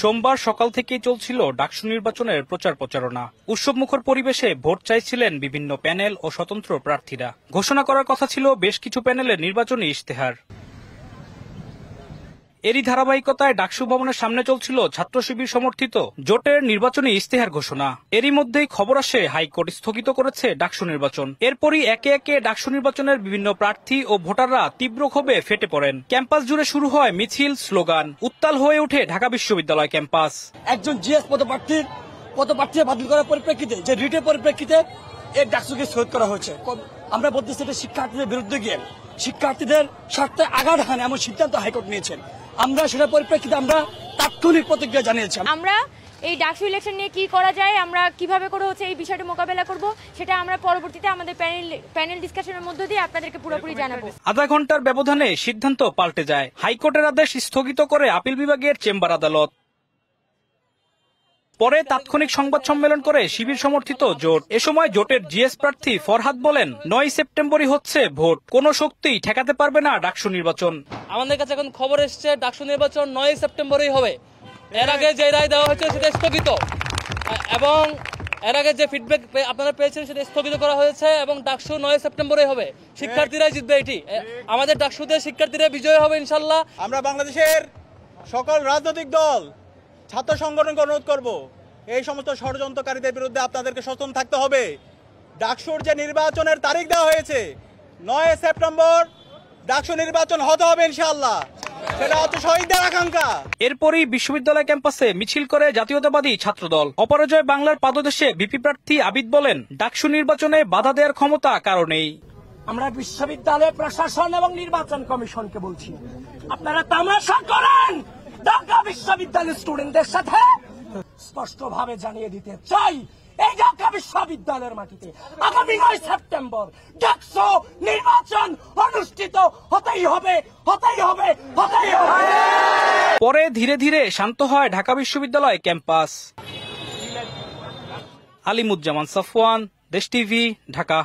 সোমবার সকাল থেকেই চলছিল ডাকসু নির্বাচনের প্রচারণা। উৎসবমুখর পরিবেশে ভোট চাইছিলেন বিভিন্ন প্যানেল ও স্বতন্ত্র প্রার্থীরা। ঘোষণা করার কথা ছিল বেশ কিছু প্যানেলের নির্বাচনী ইশতেহার। এরই ধারাবাহিকতায় ডাকসু ভবনের সামনে চলছিল ছাত্র শিবির সমর্থিত জোটের নির্বাচনী ইশতেহার ঘোষণা। এরই মধ্যেই খবর আসে হাইকোর্ট স্থগিত করেছে ডাকসু নির্বাচন। এরপরই একে একে ডাকসু নির্বাচনের বিভিন্ন প্রার্থী ও ভোটাররা তীব্র ক্ষোভে ফেটে পড়েন। ক্যাম্পাস জুড়ে শুরু হয় মিছিল, স্লোগান। উত্তাল হয়ে ওঠে ঢাকা বিশ্ববিদ্যালয় ক্যাম্পাস। একজন জিএস পদপ্রার্থী বাতিল করার পরিপ্রেক্ষিতে, যে রিটের পরিপ্রেক্ষিতে এই ডাকসুকে স্থগিত করা হয়েছে। আমরা বলতেছি এটা শিক্ষার্থীদের বিরুদ্ধে গিয়ে শিক্ষার্থীদের স্বার্থে আঘাত হানে এমন সিদ্ধান্ত হাইকোর্ট নিয়েছেন। আমরা সেটার পরিপ্রেক্ষিতে আমরা তাৎক্ষণিক প্রতিক্রিয়া জানিয়েছি। আমরা এই ডাকসু ইলেকশন নিয়ে কি করা যায়, আমরা কিভাবে করে এই বিষয়টা মোকাবেলা করব, সেটা আমরা পরবর্তীতে আমাদের প্যানেল ডিসকাশনের মধ্য দিয়ে আপনাদেরকে পুরোপুরি জানাবো। আধা ঘন্টার ব্যবধানে সিদ্ধান্ত পাল্টে যায়। হাইকোর্টের আদেশ স্থগিত করে আপিল বিভাগের চেম্বার আদালত। পরে তাৎক্ষণিক সংবাদ সম্মেলন করে শিবির সমর্থিত জোট। এ সময় জোটের জিএস প্রার্থী ফরহাদ বলেন, 9 সেপ্টেম্বরই হচ্ছে ভোট, কোন শক্তিই ঠেকাতে পারবে না ডাকসু নির্বাচন। আমাদের কাছে এখন খবর এসছে ডাকসু নির্বাচন 9 সেপ্টেম্বরই হবে। এর আগে যে রায় দেওয়া হয়েছে সেটা স্থগিত, এবং এর আগে যে ফিডব্যাক আপনারা পেয়েছেন সেটা স্থগিত করা হয়েছে, এবং ডাকসু 9 সেপ্টেম্বরেই হবে। শিক্ষার্থীরাই জিতবে, এটি আমাদের ডাকসুতে শিক্ষার্থীরা বিজয় হবে ইনশাল্লাহ। আমরা বাংলাদেশের সকল রাজনৈতিক দল, ছাত্র সংগঠনকে অনুরোধ করব, এই সমস্ত ষড়যন্ত্রকারীদের বিরুদ্ধে আপনাদেরকে সচেতন থাকতে হবে। ডাকসুর যে নির্বাচনের তারিখ দেওয়া হয়েছে 9 সেপ্টেম্বর, ডাকসু নির্বাচন হতে হবে ইনশাআল্লাহ। সেটা হচ্ছে শহীদদের আকাঙ্ক্ষা। এরপরই বিশ্ববিদ্যালয় ক্যাম্পাসে মিছিল করে জাতীয়তাবাদী ছাত্রদল। অপরাজয় বাংলার পাদদেশে ভিপি প্রার্থী আবিদ বলেন, ডাকসু নির্বাচনে বাধা দেওয়ার ক্ষমতা কারো নেই। আমরা বিশ্ববিদ্যালয় প্রশাসন এবং নির্বাচন কমিশনকে বলছি, আপনারা তামাশা করেন ঢাকা বিশ্ববিদ্যালয়ের স্টুডেন্টদের সাথে। স্পষ্টভাবে জানিয়ে দিতে চাই, এই ঢাকা বিশ্ববিদ্যালয়ের মাটিতে আগামী 9 সেপ্টেম্বর ডাকসু নির্বাচন অনুষ্ঠিত হতেই হবে। পরে ধীরে ধীরে শান্ত হয় ঢাকা বিশ্ববিদ্যালয় ক্যাম্পাস। আলিমুজ্জামান সাফওয়ান, দেশ টিভি, ঢাকা।